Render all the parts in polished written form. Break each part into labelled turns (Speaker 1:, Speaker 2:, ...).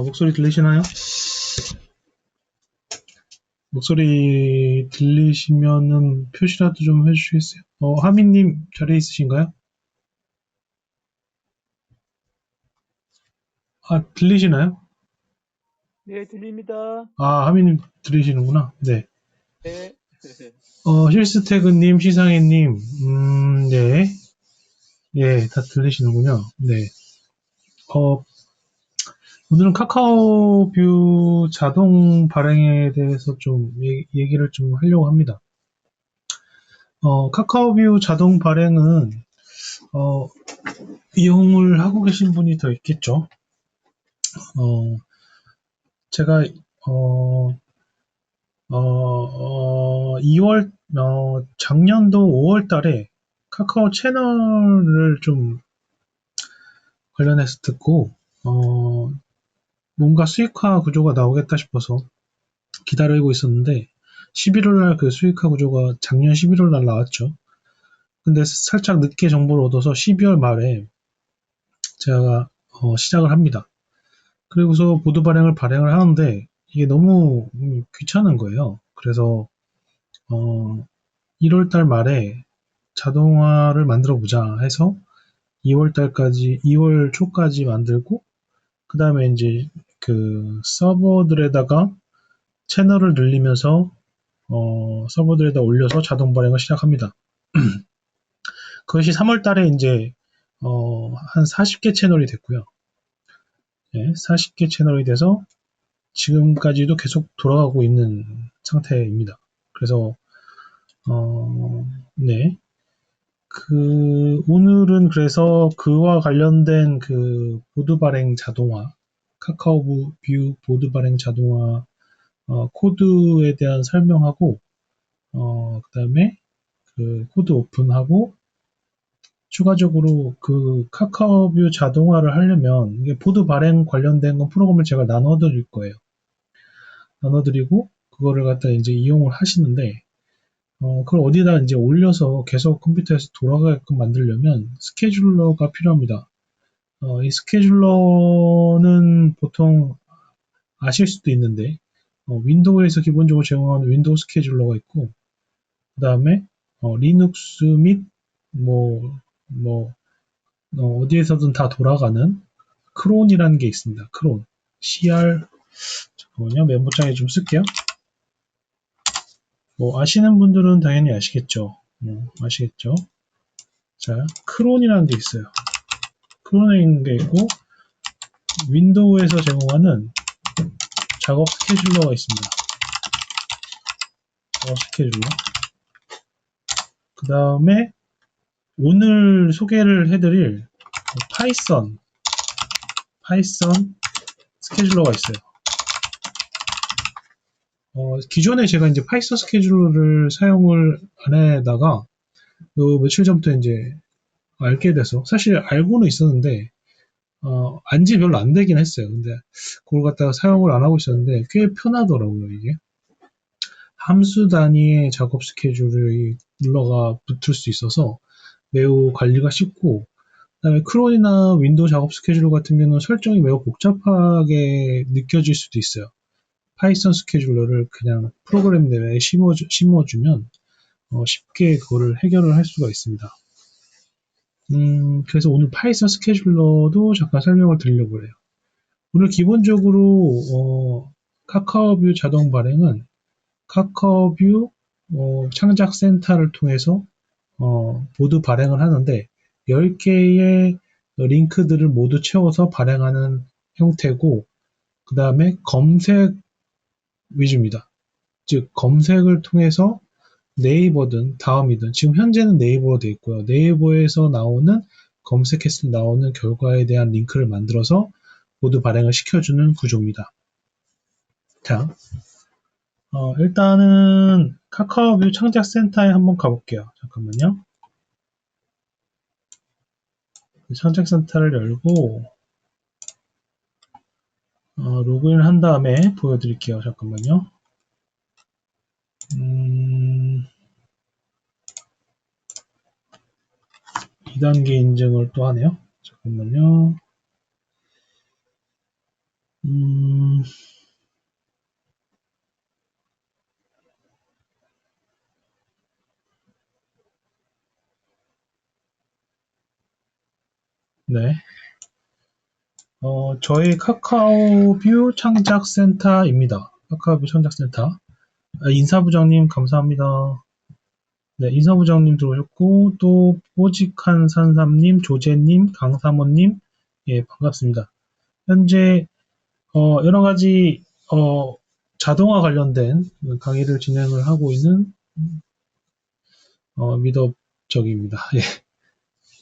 Speaker 1: 목소리 들리시나요? 목소리 들리시면은 표시라도 좀 해주시겠어요? 하민님 자리에 있으신가요? 들리시나요?
Speaker 2: 네, 들립니다.
Speaker 1: 하민님 들리시는구나. 네.
Speaker 2: 네.
Speaker 1: 힐스태그님, 시상해님, 네. 예, 다 들리시는군요. 네. 어, 오늘은 카카오 뷰 자동 발행에 대해서 좀 얘기를 좀 하려고 합니다. 카카오 뷰 자동 발행은, 어, 이용을 하고 계신 분이 더 있겠죠. 어, 제가, 어, 작년도 5월 달에 카카오 채널을 좀 관련해서 듣고, 뭔가 수익화 구조가 나오겠다 싶어서 기다리고 있었는데, 11월 날 그 수익화 구조가 작년 11월 날 나왔죠. 근데 살짝 늦게 정보를 얻어서 12월 말에 제가 시작을 합니다. 그리고서 보드 발행을 하는데 이게 너무 귀찮은 거예요. 그래서 1월 달 말에 자동화를 만들어 보자 해서 2월 초까지 만들고, 그 다음에 이제 그 서버들에다가 채널을 늘리면서, 서버들에다 올려서 자동 발행을 시작합니다. 그것이 3월 달에 이제, 한 40개 채널이 됐고요. 예, 40개 채널이 돼서 지금까지도 계속 돌아가고 있는 상태입니다. 그래서, 네. 오늘은 그래서 그와 관련된 그 보드 발행 자동화, 카카오 뷰 보드 발행 자동화, 코드에 대한 설명하고, 그 다음에 그 코드 오픈하고, 추가적으로 그 카카오 뷰 자동화를 하려면, 이게 보드 발행 관련된 건 프로그램을 제가 나눠드릴 거예요. 나눠드리고, 그거를 갖다 이제 이용을 하시는데, 그걸 어디다 이제 올려서 계속 컴퓨터에서 돌아가게끔 만들려면 스케줄러가 필요합니다. 이 스케줄러는 보통 아실 수도 있는데, 윈도우에서 기본적으로 제공하는 윈도우 스케줄러가 있고, 그 다음에, 리눅스 및, 뭐, 뭐, 어디에서든 다 돌아가는 크론이라는 게 있습니다. 크론. CR, 잠깐만요. 메모장에 좀 쓸게요. 뭐, 아시는 분들은 당연히 아시겠죠. 아시겠죠? 자, 크론이라는 게 있어요. 크론이라는 게 있고, 윈도우에서 제공하는 작업 스케줄러가 있습니다. 작업 스케줄러. 그 다음에 오늘 소개를 해드릴 파이썬 스케줄러가 있어요. 기존에 제가 이제 파이썬 스케줄러를 사용을 안 해다가 며칠 전부터 이제 알게 돼서, 사실 알고는 있었는데 안지 별로 안 되긴 했어요. 근데 그걸 갖다가 사용을 안 하고 있었는데 꽤 편하더라고요. 이게 함수 단위의 작업 스케줄이 룰러가 붙을 수 있어서 매우 관리가 쉽고, 그다음에 크론이나 윈도우 작업 스케줄 같은 경우는 설정이 매우 복잡하게 느껴질 수도 있어요. 파이썬 스케줄러를 그냥 프로그램 내에 심어주면 쉽게 그거를 해결을 할 수가 있습니다. 그래서 오늘 파이썬 스케줄러도 잠깐 설명을 드리려고 해요. 오늘 기본적으로 카카오뷰 자동 발행은 카카오뷰 창작 센터를 통해서 모두 발행을 하는데, 10개의 링크들을 모두 채워서 발행하는 형태고, 그 다음에 검색 위주입니다. 즉 검색을 통해서 네이버든 다음이든, 지금 현재는 네이버로 되어 있고요. 네이버에서 나오는, 검색했을 때 나오는 결과에 대한 링크를 만들어서 모두 발행을 시켜주는 구조입니다. 자, 일단은 카카오뷰 창작센터에 한번 가볼게요. 잠깐만요. 창작센터를 열고 로그인을 한 다음에 보여드릴게요. 잠깐만요. 2단계 인증을 또 하네요. 잠깐만요. 음, 네. 저희 카카오뷰 창작센터입니다. 카카오뷰 창작센터. 인사부장님, 감사합니다. 네, 인사부장님 들어오셨고, 또, 뽀직한 산삼님, 조제님, 강사모님, 예, 반갑습니다. 현재, 여러 가지, 자동화 관련된 강의를 진행을 하고 있는, 미더적입니다. 예,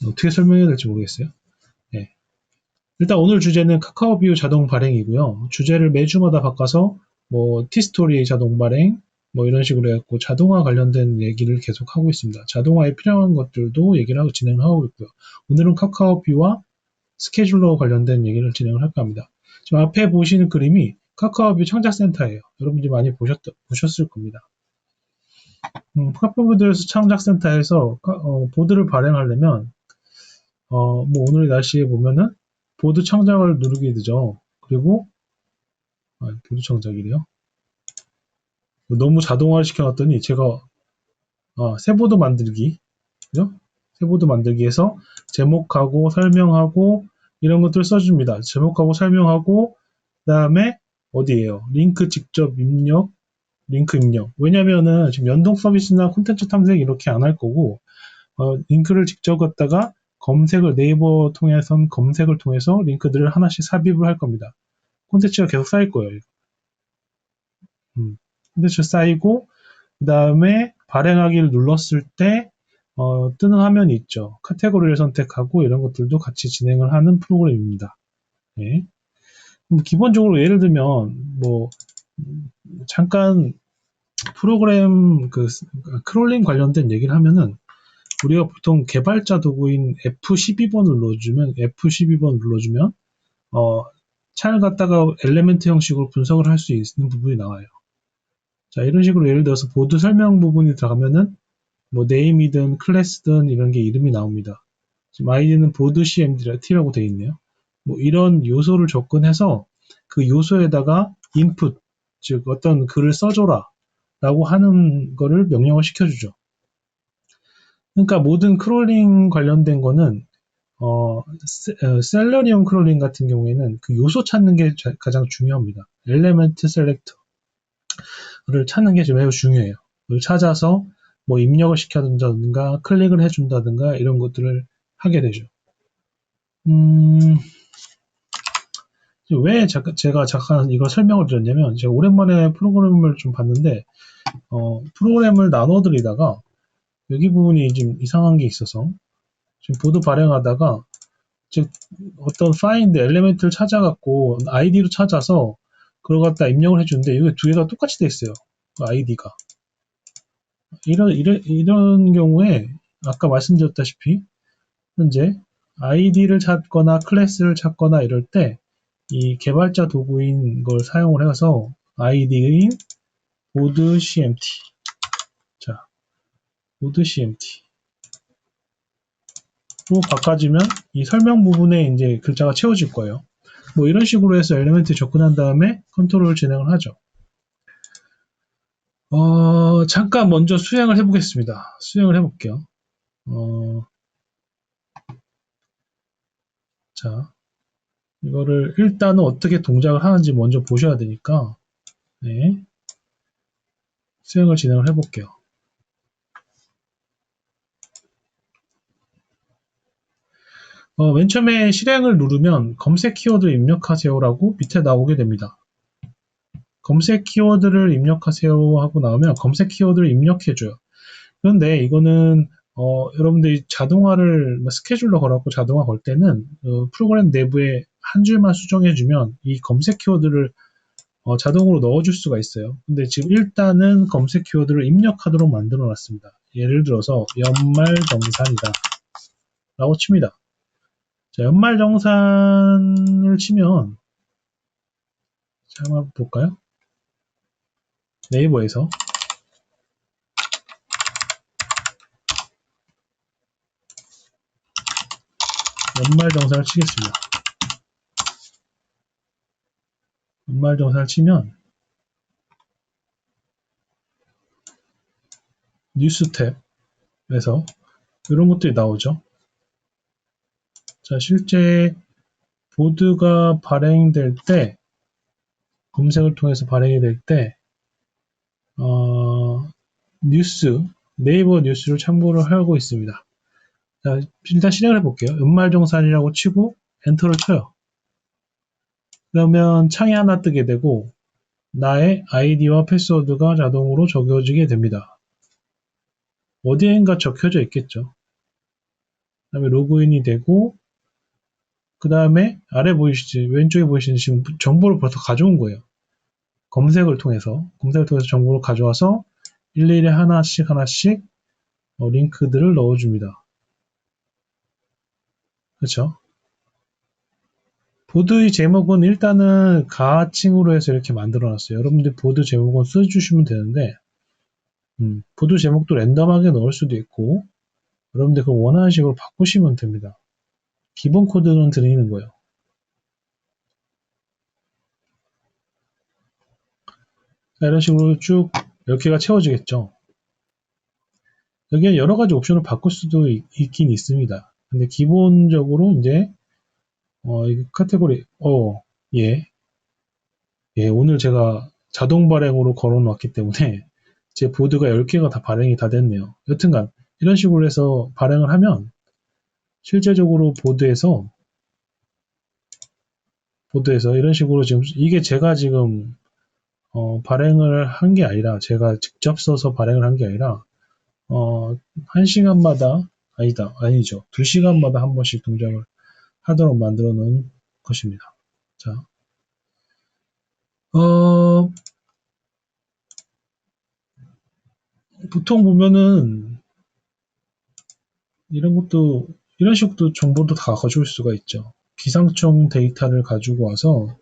Speaker 1: 어떻게 설명해야 될지 모르겠어요. 예. 일단 오늘 주제는 카카오뷰 자동 발행이고요. 주제를 매주마다 바꿔서 뭐 티스토리 자동 발행 뭐 이런 식으로 해갖고 자동화 관련된 얘기를 계속 하고 있습니다. 자동화에 필요한 것들도 얘기를 하고 진행을 하고 있고요. 오늘은 카카오뷰와 스케줄러 관련된 얘기를 진행을 할까 합니다. 지금 앞에 보시는 그림이 카카오뷰 창작센터예요. 여러분들이 많이 보셨을 겁니다. 카카오뷰 창작센터에서 보드를 발행하려면 뭐 오늘의 날씨에 보면은 보드 창작을 누르게 되죠. 그리고 보드 창작이래요. 너무 자동화를 시켜놨더니 제가 새 보드 만들기, 그죠? 새 보드 만들기에서 제목하고 설명하고 이런 것들을 써줍니다. 제목하고 설명하고 그다음에 어디에요? 링크 직접 입력, 링크 입력. 왜냐면은 지금 연동 서비스나 콘텐츠 탐색 이렇게 안 할 거고 링크를 직접 갖다가 검색을 네이버 통해선 검색을 통해서 링크들을 하나씩 삽입을 할 겁니다. 콘텐츠가 계속 쌓일 거예요. 콘텐츠 쌓이고 그 다음에 발행하기를 눌렀을 때 뜨는 화면이 있죠. 카테고리를 선택하고 이런 것들도 같이 진행을 하는 프로그램입니다. 네. 기본적으로 예를 들면 뭐 잠깐 프로그램 크롤링 관련된 얘기를 하면은 우리가 보통 개발자 도구인 F12번 눌러주면 창을 갖다가 엘리멘트 형식으로 분석을 할 수 있는 부분이 나와요. 자, 이런 식으로 예를 들어서 보드 설명 부분이 들어가면은 뭐 네임이든 클래스든 이런 게 이름이 나옵니다. 지금 아이디는 보드 CMD라고 되어 있네요. 뭐 이런 요소를 접근해서 그 요소에다가 input, 즉 어떤 글을 써줘라 라고 하는 거를 명령을 시켜주죠. 그러니까 모든 크롤링 관련된 거는 셀러리온 크롤링 같은 경우에는 그 요소 찾는 게 가장 중요합니다. 엘레멘트 셀렉터를 찾는 게 매우 중요해요. 그걸 찾아서 뭐 입력을 시켜준다든가 클릭을 해준다든가 이런 것들을 하게 되죠. 왜 제가 잠깐 이걸 설명을 드렸냐면 제가 오랜만에 프로그램을 좀 봤는데 프로그램을 나눠드리다가 여기 부분이 좀 이상한 게 있어서 지금 보드 발행하다가 즉 어떤 파인드 엘리멘트를 찾아갖고 아이디로 찾아서 그걸 갖다 입력을 해주는데 이게 두 개가 똑같이 돼 있어요. 그 아이디가 이런 경우에 아까 말씀드렸다시피 현재 아이디를 찾거나 클래스를 찾거나 이럴 때 이 개발자 도구인 걸 사용을 해서 아이디인 보드 CMT 자 보드 CMT 로 바꿔주면 이 설명 부분에 이제 글자가 채워질 거예요. 뭐 이런 식으로 해서 엘리멘트 접근한 다음에 컨트롤을 진행을 하죠. 잠깐 먼저 수행을 해보겠습니다. 수행을 해볼게요. 자, 이거를 일단은 어떻게 동작을 하는지 먼저 보셔야 되니까, 네, 수행을 진행을 해볼게요. 맨 처음에 실행을 누르면 검색 키워드 입력하세요라고 밑에 나오게 됩니다. 검색 키워드를 입력하세요 하고 나오면 검색 키워드를 입력해줘요. 그런데 이거는 여러분들이 자동화를 스케줄러 걸었고 자동화 걸 때는 프로그램 내부에 한 줄만 수정해주면 이 검색 키워드를 자동으로 넣어줄 수가 있어요. 근데 지금 일단은 검색 키워드를 입력하도록 만들어 놨습니다. 예를 들어서 연말정산이다 라고 칩니다. 자, 연말정산을 치면 자, 한번 볼까요? 네이버에서 연말정산을 치겠습니다. 연말정산을 치면 뉴스 탭에서 이런 것들이 나오죠. 자, 실제 보드가 발행될 때, 검색을 통해서 발행이 될 때, 네이버 뉴스를 참고를 하고 있습니다. 자, 일단 실행을 해볼게요. 연말정산이라고 치고 엔터를 쳐요. 그러면 창이 하나 뜨게 되고 나의 아이디와 패스워드가 자동으로 적혀지게 됩니다. 어디엔가 적혀져 있겠죠. 그 다음에 로그인이 되고 그 다음에 아래 보이시지 왼쪽에 보이시는 지금 정보를 벌써 가져온 거예요. 검색을 통해서 정보를 가져와서 일일이 하나씩 링크들을 넣어줍니다. 그렇죠? 보드의 제목은 일단은 가칭으로 해서 이렇게 만들어놨어요. 여러분들 보드 제목은 써주시면 되는데 보드 제목도 랜덤하게 넣을 수도 있고 여러분들 그 원하는 식으로 바꾸시면 됩니다. 기본 코드는 드리는 거예요. 자, 이런 식으로 쭉 10개가 채워지겠죠. 여기에 여러 가지 옵션을 바꿀 수도 있긴 있습니다. 근데 기본적으로 이제 이 카테고리 예. 예, 오늘 제가 자동 발행으로 걸어 놨기 때문에 제 보드가 10개가 다 발행이 다 됐네요. 여튼간 이런 식으로 해서 발행을 하면 실제적으로 보드에서 이런 식으로 지금 이게 제가 지금 발행을 한 게 아니라 제가 직접 써서 발행을 한 게 아니라 1시간마다 아니죠. 2시간마다 한 번씩 동작을 하도록 만들어 놓은 것입니다. 자, 보통 보면은 이런 식으로 정보도 다 가져올 수가 있죠. 기상청 데이터를 가지고 와서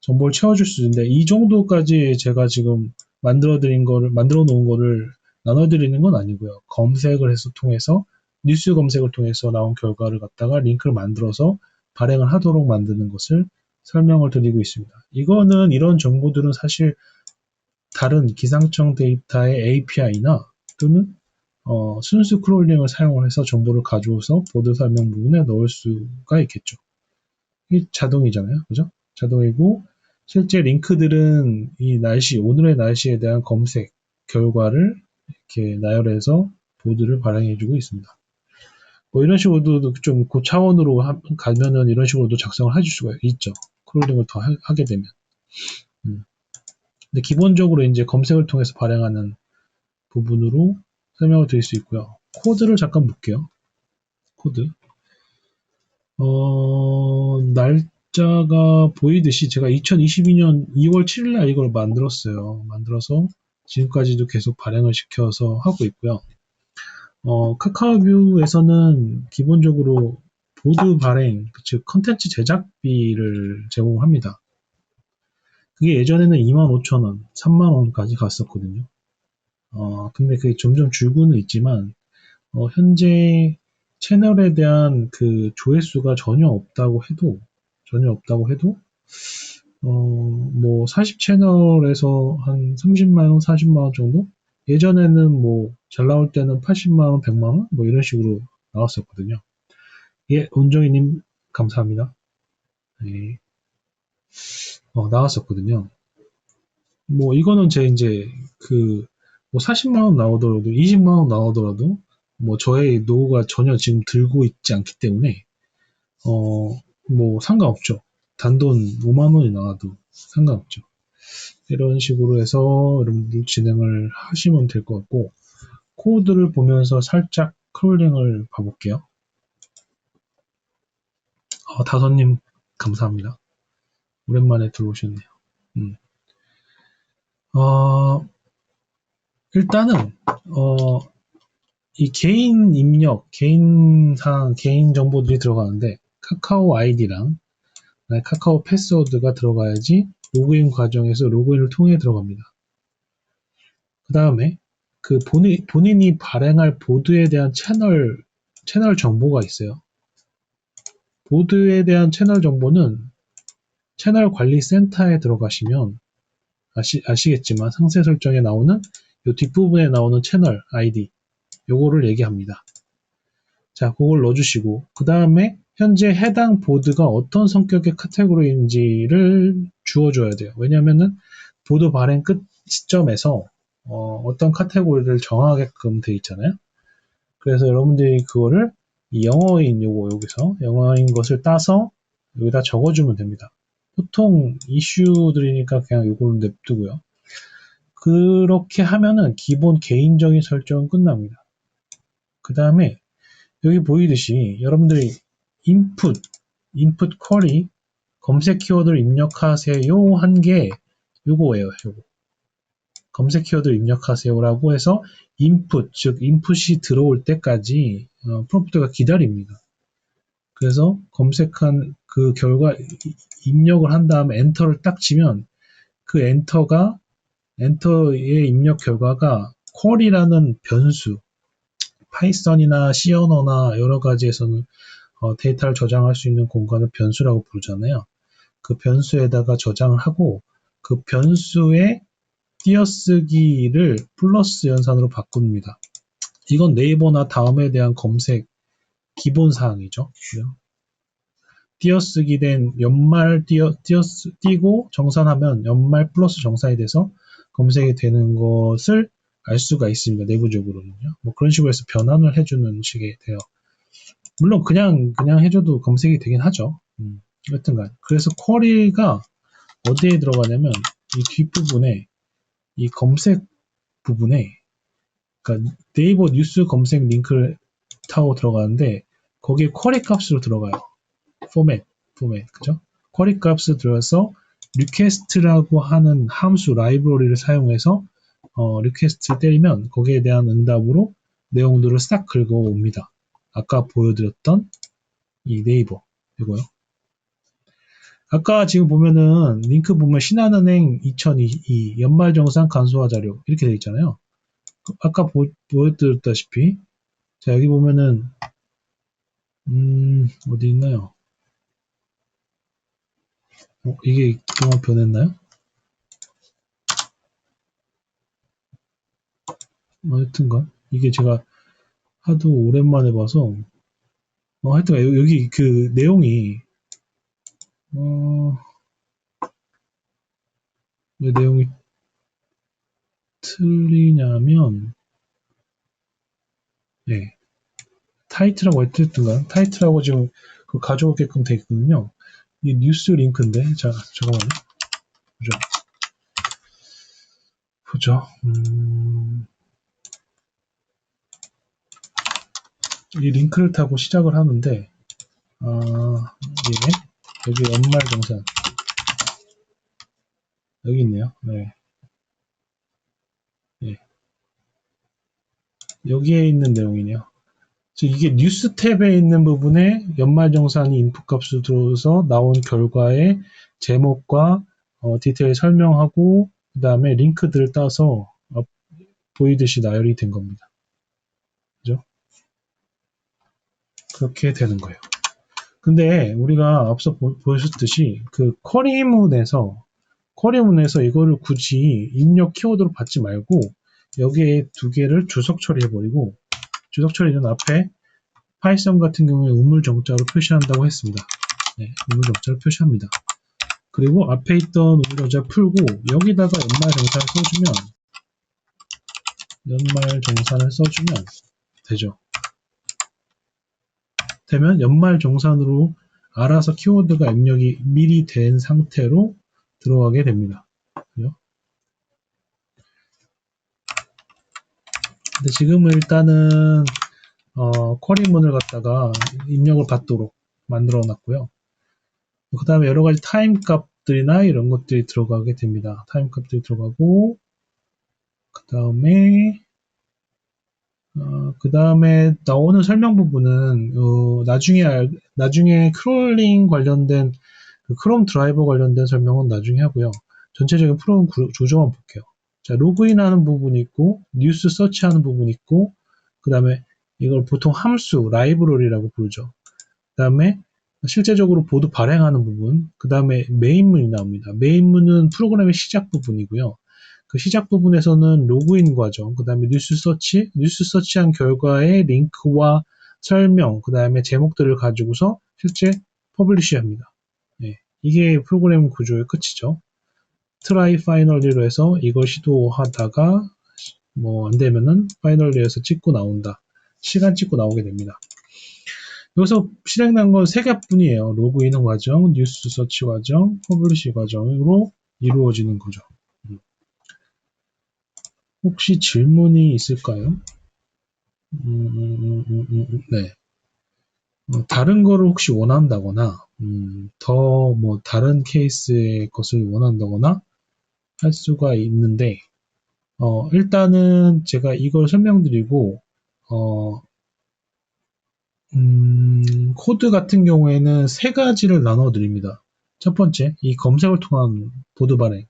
Speaker 1: 정보를 채워줄 수 있는데 이 정도까지 제가 지금 만들어 놓은 거를 나눠드리는 건 아니고요. 검색을 해서 통해서 뉴스 검색을 통해서 나온 결과를 갖다가 링크를 만들어서 발행을 하도록 만드는 것을 설명을 드리고 있습니다. 이런 정보들은 사실 다른 기상청 데이터의 API나 또는 순수 크롤링을 사용을 해서 정보를 가져와서 보드 설명 부분에 넣을 수가 있겠죠. 이게 자동이잖아요. 그죠? 자동이고, 실제 링크들은 오늘의 날씨에 대한 검색 결과를 이렇게 나열해서 보드를 발행해주고 있습니다. 뭐 이런 식으로도 좀 고차원으로 가면은 이런 식으로도 작성을 해줄 수가 있죠. 크롤링을 더 하게 되면. 근데 기본적으로 이제 검색을 통해서 발행하는 부분으로 설명을 드릴 수 있고요. 코드를 잠깐 볼게요. 코드. 날짜가 보이듯이 제가 2022년 2월 7일 날 이걸 만들었어요. 만들어서 지금까지도 계속 발행을 시켜서 하고 있고요. 카카오뷰에서는 기본적으로 보드 발행, 즉 컨텐츠 제작비를 제공합니다. 그게 예전에는 25,000원, 30,000원까지 갔었거든요. 근데 그게 점점 줄고는 있지만 현재 채널에 대한 그 조회수가 전혀 없다고 해도 뭐 40 채널에서 한 30만 원, 40만 원 정도? 예전에는 뭐 잘 나올 때는 80만 원, 100만 원 뭐 이런 식으로 나왔었거든요. 예, 온정이님 감사합니다. 네. 나왔었거든요. 뭐 이거는 제 이제 뭐 40만 원 나오더라도 20만 원 나오더라도 뭐 저의 노후가 전혀 지금 들고 있지 않기 때문에 뭐 상관없죠. 단돈 5만 원이 나와도 상관없죠. 이런 식으로 해서 여러분들 진행을 하시면 될 것 같고 코드를 보면서 살짝 크롤링을 봐볼게요. 다선님 감사합니다. 오랜만에 들어오셨네요. 일단은 이 개인 입력, 개인 정보들이 들어가는데 카카오 아이디랑 카카오 패스워드가 들어가야지 로그인 과정에서 로그인을 통해 들어갑니다. 그 다음에 본인이 발행할 보드에 대한 채널 정보가 있어요. 보드에 대한 채널 정보는 채널 관리 센터에 들어가시면 아시겠지만 상세 설정에 나오는 이 뒷부분에 나오는 채널 아이디 요거를 얘기합니다. 자, 그걸 넣어주시고 그 다음에 현재 해당 보드가 어떤 성격의 카테고리인지를 주어줘야 돼요. 왜냐면은 보드 발행 끝 시점에서 어떤 카테고리를 정하게끔 돼 있잖아요. 그래서 여러분들이 그거를 이 영어인 여기서 영어인 것을 따서 여기다 적어주면 됩니다. 보통 이슈들이니까 그냥 이거를 냅두고요. 그렇게 하면은 기본 개인적인 설정은 끝납니다. 그 다음에 여기 보이듯이 여러분들이 인풋 쿼리 검색 키워드를 입력하세요 한 게 요거예요. 요거. 검색 키워드를 입력하세요라고 해서 즉 인풋이 들어올 때까지 프롬프트가 기다립니다. 그래서 검색한 그 결과 입력을 한 다음에 엔터를 딱 치면 그 엔터의 입력 결과가 쿼리라는 변수, 파이썬이나 C 언어나 여러 가지에서는 데이터를 저장할 수 있는 공간을 변수라고 부르잖아요. 그 변수에다가 저장을 하고 그 변수의 띄어쓰기를 플러스 연산으로 바꿉니다. 이건 네이버나 다음에 대한 검색 기본 사항이죠. 띄어쓰기 된 연말 띄고 정산하면 연말 플러스 정산이 돼서 검색이 되는 것을 알 수가 있습니다. 내부적으로는요. 뭐 그런 식으로 해서 변환을 해주는 식이 돼요. 물론 그냥 해줘도 검색이 되긴 하죠. 여튼간 그래서 쿼리가 어디에 들어가냐면 이 뒷부분에 이 검색 부분에 그러니까 네이버 뉴스 검색 링크를 타고 들어가는데 거기에 쿼리 값으로 들어가요. 포맷 그죠? 쿼리 값을 들어서 리퀘스트라고 하는 함수 라이브러리를 사용해서 리퀘스트 때리면 거기에 대한 응답으로 내용들을 싹 긁어옵니다. 아까 보여드렸던 이 네이버 이거요. 아까 지금 보면은 링크 보면 신한은행 2022 연말정산 간소화 자료 이렇게 되어 있잖아요. 아까 보여드렸다시피 자 여기 보면은 어디 있나요? 이게 그동안 변했나요? 하여튼간 이게 제가 하도 오랜만에 봐서 하여튼 여기 그 내용이 왜 내용이 틀리냐면 네 타이틀하고 어쨌든간 타이틀하고 지금 그 가져오게끔 돼 있거든요. 이 뉴스 링크인데 자 잠깐만요. 보죠. 이 링크를 타고 시작을 하는데 예, 여기 연말정산 여기 있네요. 네. 예. 여기에 있는 내용이네요. 이게 뉴스 탭에 있는 부분에 연말정산이 인풋값으로 들어서 나온 결과의 제목과 디테일 설명하고 그 다음에 링크들을 따서 보이듯이 나열이 된 겁니다. 그죠? 그렇게 되는 거예요. 근데 우리가 앞서 보셨듯이 그 쿼리문에서 이거를 굳이 입력 키워드로 받지 말고 여기에 두 개를 주석 처리해버리고 주석 처리는 앞에 파이썬 같은 경우에 우물 정자로 표시한다고 했습니다. 네, 우물 정자를 표시합니다. 그리고 앞에 있던 우물 정자 풀고 여기다가 연말 정산을 써주면 되죠. 되면 연말 정산으로 알아서 키워드가 입력이 미리 된 상태로 들어가게 됩니다. 그죠? 근데 지금은 일단은 쿼리문을 갖다가 입력을 받도록 만들어 놨고요. 그 다음에 여러 가지 타임 값들이나 이런 것들이 들어가게 됩니다. 타임 값들이 들어가고 그 다음에 나오는 설명 부분은 나중에 크롤링 관련된 그 크롬 드라이버 관련된 설명은 나중에 하고요. 전체적인 프로그램 구조만 볼게요. 자, 로그인하는 부분이 있고 뉴스 서치하는 부분이 있고 그 다음에 이걸 보통 함수 라이브러리라고 부르죠. 그 다음에 실제적으로 보드 발행하는 부분, 그 다음에 메인문이 나옵니다. 메인문은 프로그램의 시작 부분이고요. 그 시작 부분에서는 로그인 과정, 그 다음에 뉴스 서치한 결과의 링크와 설명, 그 다음에 제목들을 가지고서 실제 퍼블리시 합니다. 네, 이게 프로그램 구조의 끝이죠. 트라이 파이널리로 해서 이걸 시도하다가 뭐 안 되면은 파이널리에서 찍고 나온다. 시간 찍고 나오게 됩니다. 여기서 실행된 건 세 개뿐이에요. 로그인 과정, 뉴스 서치 과정, 퍼블리시 과정으로 이루어지는 거죠. 혹시 질문이 있을까요? 네. 다른 거를 혹시 원한다거나, 더 뭐 다른 케이스의 것을 원한다거나 할 수가 있는데, 일단은 제가 이걸 설명드리고, 어, 코드 같은 경우에는 세 가지를 나눠드립니다. 첫 번째, 이 검색을 통한 보드 발행.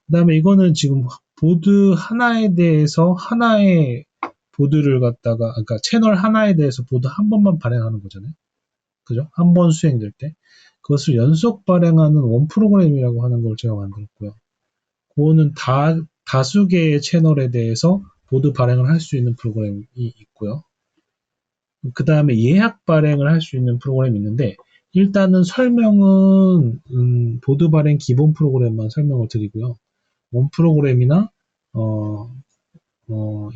Speaker 1: 그 다음에 이거는 지금 보드 하나에 대해서 하나의 보드를 갖다가, 그러니까 채널 하나에 대해서 보드 한 번만 발행하는 거잖아요. 그죠? 한 번 수행될 때. 그것을 연속 발행하는 원 프로그램이라고 하는 걸 제가 만들었고요. 그거는 다수 개의 채널에 대해서 보드 발행을 할 수 있는 프로그램이 있고요. 그 다음에 예약 발행을 할 수 있는 프로그램이 있는데, 일단은 설명은 보드 발행 기본 프로그램만 설명을 드리고요. 원 프로그램이나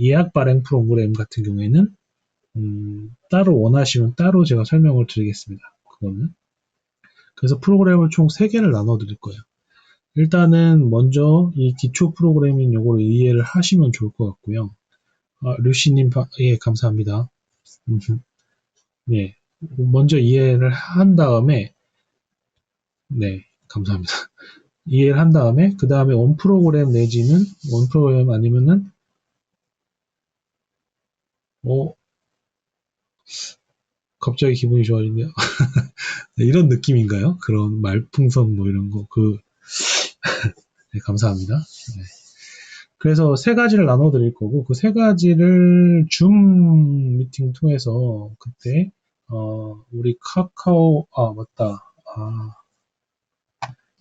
Speaker 1: 예약 발행 프로그램 같은 경우에는 따로 원하시면 따로 제가 설명을 드리겠습니다. 그거는. 그래서 프로그램을 총 3개를 나눠 드릴 거예요. 일단은 먼저 이 기초 프로그램인 요거를 이해를 하시면 좋을 것 같고요. 루시님, 예, 감사합니다. 네. 먼저 이해를 한 다음에, 네, 감사합니다. 이해를 한 다음에, 그 다음에 원 프로그램 내지는, 원 프로그램 아니면은, 어, 갑자기 기분이 좋아지네요. 네, 이런 느낌인가요? 그런 말풍선 뭐 이런 거, 네, 감사합니다. 네. 그래서 세 가지를 나눠 드릴 거고, 그 세 가지를 줌 미팅 통해서 그때, 우리 카카오, 맞다.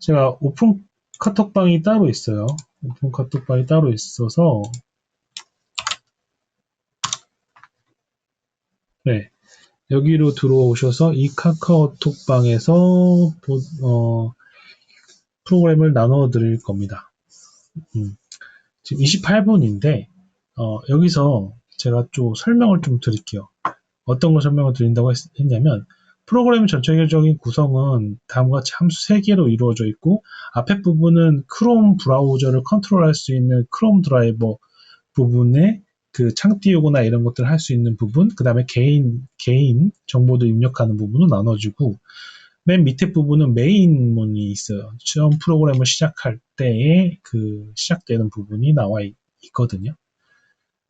Speaker 1: 제가 오픈 카톡방이 따로 있어요. 오픈 카톡방이 따로 있어서, 네. 여기로 들어오셔서 이 카카오톡방에서 프로그램을 나눠 드릴 겁니다. 지금 28분인데, 여기서 제가 좀 설명을 좀 드릴게요. 어떤 걸 설명을 드린다고 했냐면, 프로그램의 전체적인 구성은 다음과 같이 함수 3개로 이루어져 있고, 앞에 부분은 크롬 브라우저를 컨트롤할 수 있는 크롬 드라이버 부분에 그 창 띄우거나 이런 것들을 할 수 있는 부분, 그 다음에 개인 정보도 입력하는 부분은 나눠지고, 맨 밑에 부분은 메인문이 있어요. 처음 프로그램을 시작할 때에 그 시작되는 부분이 나와 있거든요.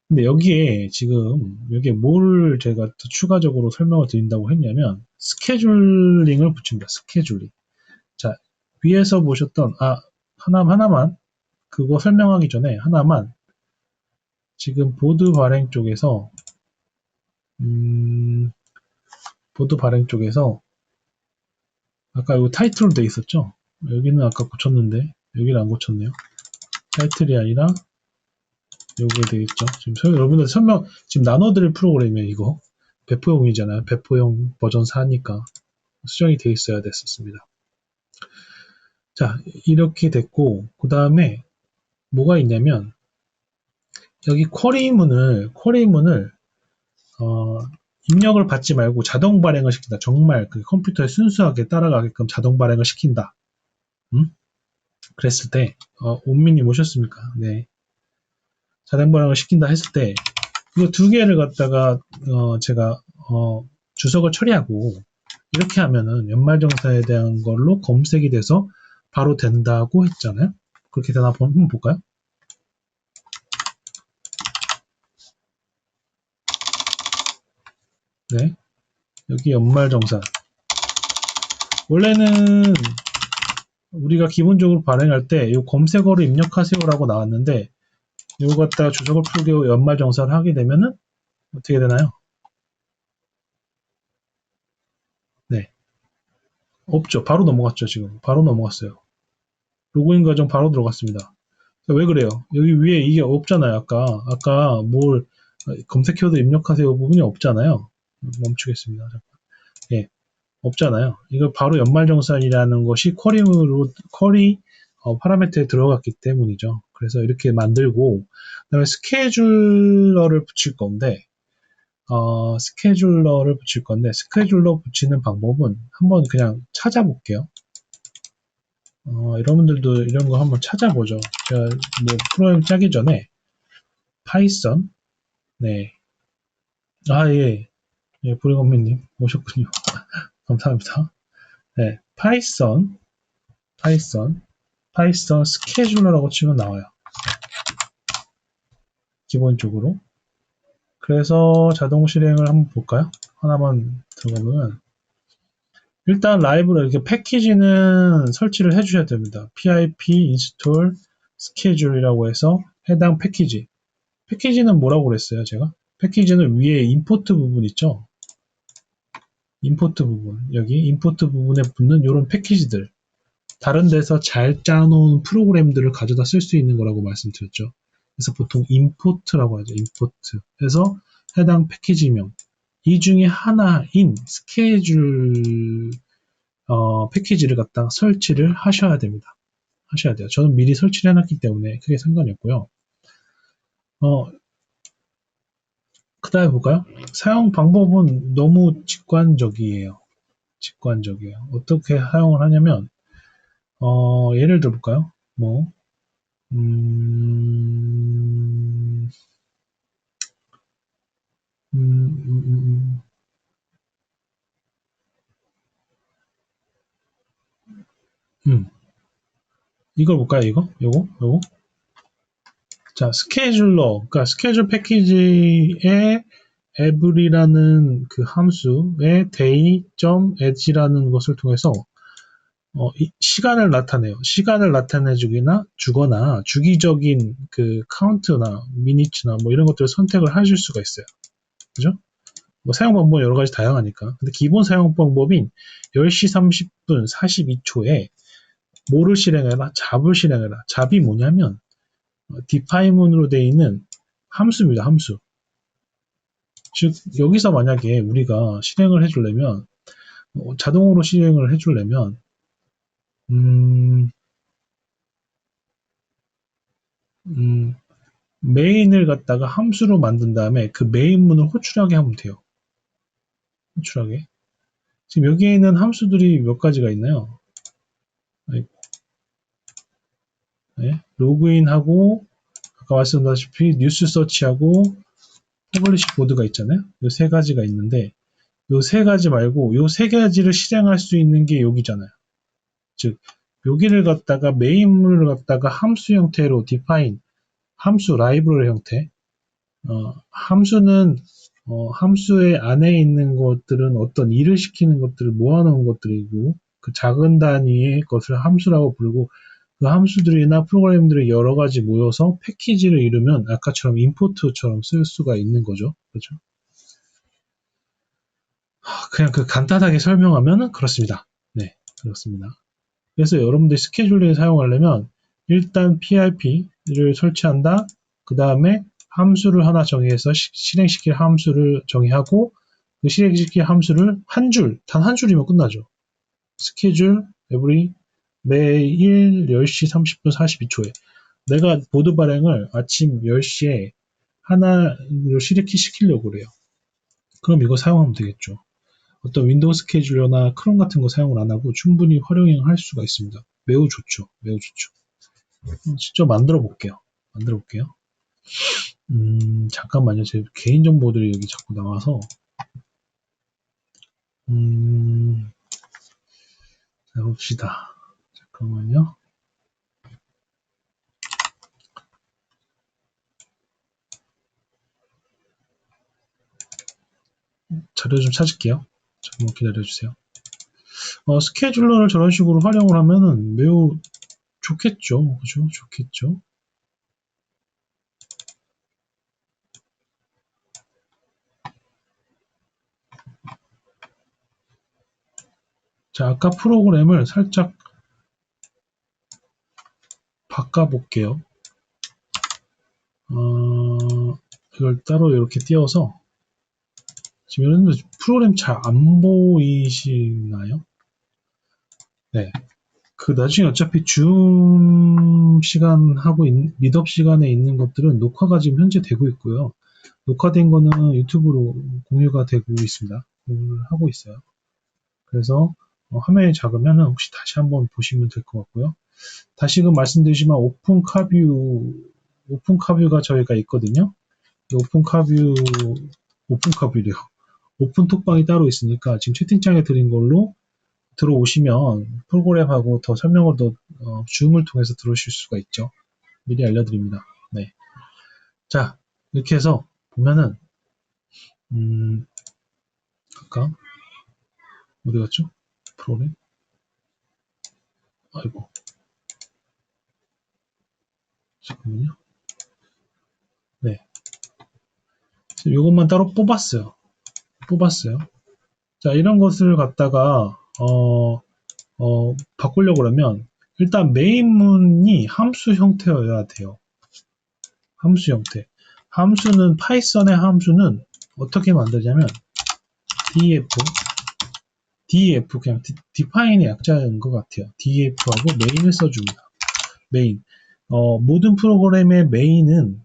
Speaker 1: 근데 여기에 지금 여기에 뭘 제가 더 추가적으로 설명을 드린다고 했냐면 스케줄링을 붙입니다. 스케줄링. 자, 위에서 보셨던 하나만 그거 설명하기 전에 하나만 지금 음, 보드 발행 쪽에서 아까 이 타이틀로 돼 있었죠? 여기는 아까 고쳤는데 여기를 안 고쳤네요. 타이틀이 아니라 요게 되겠죠. 지금 여러분들 지금 나눠드릴 프로그램이에요, 이거. 배포용이잖아요. 배포용 버전 4니까. 수정이 돼 있어야 됐었습니다. 자, 이렇게 됐고, 그 다음에 뭐가 있냐면, 여기 쿼리문을, 입력을 받지 말고 자동 발행을 시킨다. 정말 그 컴퓨터에 순수하게 따라가게끔 자동 발행을 시킨다. 그랬을 때, 온미님 오셨습니까? 네. 자동 발행을 시킨다 했을 때, 이거 두 개를 갖다가, 제가, 주석을 처리하고, 이렇게 하면은 연말정산에 대한 걸로 검색이 돼서 바로 된다고 했잖아요. 그렇게 되나 한번 볼까요? 네. 여기 연말정산. 원래는 우리가 기본적으로 발행할 때 이 검색어를 입력하세요라고 나왔는데 이거 갖다가 주석을 풀게 연말정산을 하게 되면은 어떻게 되나요? 네. 없죠. 바로 넘어갔죠, 지금. 바로 넘어갔어요. 로그인 과정 바로 들어갔습니다. 왜 그래요? 여기 위에 이게 없잖아요. 아까 뭘 검색 키워드 입력하세요 부분이 없잖아요. 멈추겠습니다. 예, 없잖아요. 이거 바로 연말정산이라는 것이 쿼리 파라미터에 들어갔기 때문이죠. 그래서 이렇게 만들고, 그다음에 스케줄러를 붙일 건데, 스케줄러 붙이는 방법은 한번 그냥 찾아볼게요. 여러분들도 이런 거 한번 찾아보죠. 제가 뭐 프로그램 짜기 전에 파이썬, 네, 예, 예, 보리건민님 오셨군요. 감사합니다. 네, 파이썬 스케줄러라고 치면 나와요. 기본적으로. 그래서 자동 실행을 한번 볼까요? 하나만 들어가보면 일단 라이브로 이렇게 패키지는 설치를 해주셔야 됩니다. pip install schedule이라고 해서 해당 패키지는 뭐라고 그랬어요, 제가? 패키지는 위에 임포트 부분 있죠? 임포트 부분. 여기 임포트 부분에 붙는 이런 패키지들. 다른 데서 잘 짜놓은 프로그램들을 가져다 쓸 수 있는 거라고 말씀드렸죠. 그래서 보통 임포트라고 하죠. 임포트. 그래서 해당 패키지명. 이 중에 하나인 스케줄 패키지를 갖다 설치를 하셔야 됩니다. 하셔야 돼요. 저는 미리 설치를 해놨기 때문에 크게 상관이 없고요. 그 다음에 볼까요? 사용 방법은 너무 직관적이에요. 직관적이에요. 어떻게 사용을 하냐면, 예를 들어 볼까요? 음, 음, 음, 음. 이걸 볼까요? 요거? 자, 그러니까 스케줄 패키지에 every라는 그 함수에 day.add라는 것을 통해서 시간을 나타내요. 시간을 주거나 주기적인 그 카운트나 미니츠나 뭐 이런 것들을 선택을 하실 수가 있어요. 그죠? 뭐 사용 방법은 여러 가지 다양하니까. 근데 기본 사용 방법인 10시 30분 42초에 뭐를 실행해라? 잡을 실행해라. 잡이 뭐냐면 define으로 되어 있는 함수입니다. 함수. 즉 여기서 만약에 우리가 실행을 해주려면 자동으로 실행을 해주려면 음, 음, 메인을 갖다가 함수로 만든 다음에 그 메인문을 호출하게 하면 돼요. 호출하게. 지금 여기에 있는 함수들이 몇 가지가 있나요? 네, 로그인하고 아까 말씀드렸다시피 뉴스 서치하고 퍼블리시 보드가 있잖아요. 이 세 가지가 있는데 이 세 가지 말고 이 세 가지를 실행할 수 있는 게 여기잖아요. 즉 여기를 갖다가 메인문을 갖다가 함수 형태로 define 함수 라이브러리 형태 함수는 함수의 안에 있는 것들은 어떤 일을 시키는 것들을 모아놓은 것들이고 그 작은 단위의 것을 함수라고 부르고 그 함수들이나 프로그램들이 여러 가지 모여서 패키지를 이루면 아까처럼 임포트처럼 쓸 수가 있는 거죠. 그렇죠? 그냥 그 간단하게 설명하면 그렇습니다. 네, 그렇습니다. 그래서 여러분들이 스케줄링을 사용하려면 일단 PIP를 설치한다. 그 다음에 함수를 하나 정의해서 실행시킬 함수를 정의하고 그 실행시킬 함수를 단 한 줄이면 끝나죠. 스케줄 every 매일 10시 30분 42초에 내가 보드 발행을 아침 10시에 하나로 실행시키려고 그래요. 그럼 이거 사용하면 되겠죠. 어떤 윈도우 스케줄러나 크롬 같은 거 사용을 안 하고 충분히 활용할 수가 있습니다. 매우 좋죠. 매우 좋죠. 직접 만들어 볼게요. 잠깐만요. 제 개인정보들이 여기 자꾸 나와서, 자, 봅시다. 잠깐만요. 자료 좀 찾을게요. 잠깐만 기다려주세요. 스케줄러를 저런 식으로 활용을 하면은 매우 좋겠죠. 그죠? 좋겠죠. 자, 아까 프로그램을 살짝 바꿔볼게요. 이걸 따로 이렇게 띄워서 지금 여러분들 프로그램 잘 안 보이시나요? 네. 그 나중에 어차피 줌 시간 하고 미덥 시간에 있는 것들은 녹화가 지금 현재 되고 있고요. 녹화된 거는 유튜브로 공유가 되고 있습니다. 공유를 하고 있어요. 그래서 화면이 작으면 혹시 다시 한번 보시면 될 것 같고요. 다시금 말씀드리지만 오픈카뷰가 저희가 있거든요. 오픈카뷰래요. 오픈톡방이 따로 있으니까 지금 채팅창에 드린 걸로 들어오시면 프로그램하고 더 설명을 줌을 통해서 들으실 수가 있죠. 미리 알려드립니다. 네. 자, 이렇게 해서 보면은 아까 어디 갔죠? 프로그램? 아이고, 잠깐만요. 네. 이것만 따로 뽑았어요. 자, 이런 것을 갖다가 바꾸려고 그러면 일단 메인문이 함수 형태여야 돼요. 함수 형태. 파이썬의 함수는 어떻게 만들냐면 def 그냥 define의 약자인 것 같아요. def하고 main을 써줍니다. main. 모든 프로그램의 메인은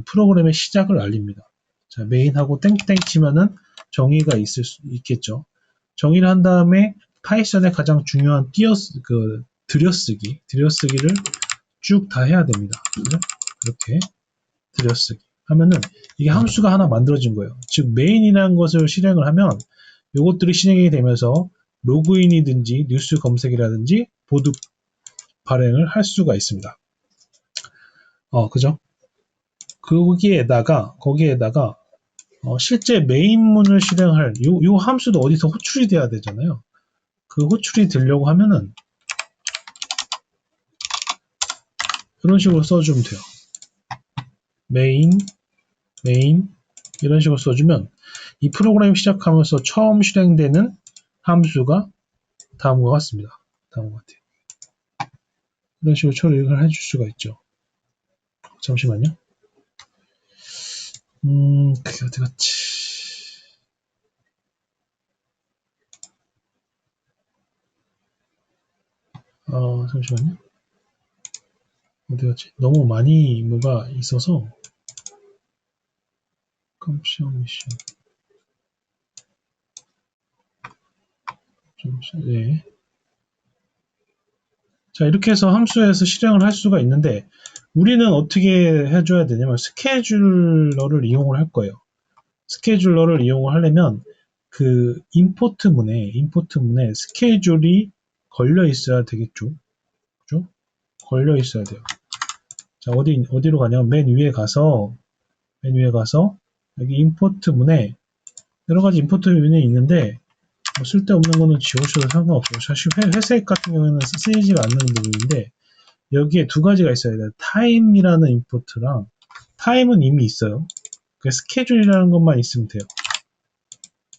Speaker 1: 프로그램의 시작을 알립니다. 자, 메인하고 땡땡 치면은 정의가 있겠죠. 정의를 한 다음에 파이썬의 가장 중요한 들여쓰기를 쭉 다 해야 됩니다. 그죠? 이렇게 들여쓰기 하면은 이게 함수가 하나 만들어진 거예요. 즉 메인이라는 것을 실행을 하면 이것들이 실행이 되면서 로그인이든지 뉴스 검색이라든지 보드 발행을 할 수가 있습니다. 그죠? 거기에다가 실제 메인문을 실행할 요 함수도 어디서 호출이 돼야 되잖아요. 그 호출이 되려고 하면은 이런 식으로 써주면 돼요. 메인 이런 식으로 써주면 이 프로그램 시작하면서 처음 실행되는 함수가 다음과 같습니다. 다음과 같아요. 이런 식으로 처리를 해줄 수가 있죠. 잠시만요. 그게 어디 갔지? 잠시만요. 어디 갔지? 너무 많이 뭐가 있어서 컴퓨터 미션 네. 자, 이렇게 해서 함수에서 실행을 할 수가 있는데 우리는 어떻게 해줘야 되냐면 스케줄러를 이용을 할 거예요. 스케줄러를 이용을 하려면 그 임포트문에 스케줄이 걸려 있어야 되겠죠. 그죠? 걸려 있어야 돼요. 자, 어디로 가냐면 맨 위에 가서 여기 임포트문에 여러 가지 임포트문이 있는데 뭐 쓸데없는 거는 지우셔도 상관없어요. 사실 회색 같은 경우에는 쓰이지가 않는 부분인데 여기에 두 가지가 있어야 돼요. 타임이라는 임포트랑 타임은 이미 있어요. 스케줄이라는 것만 있으면 돼요.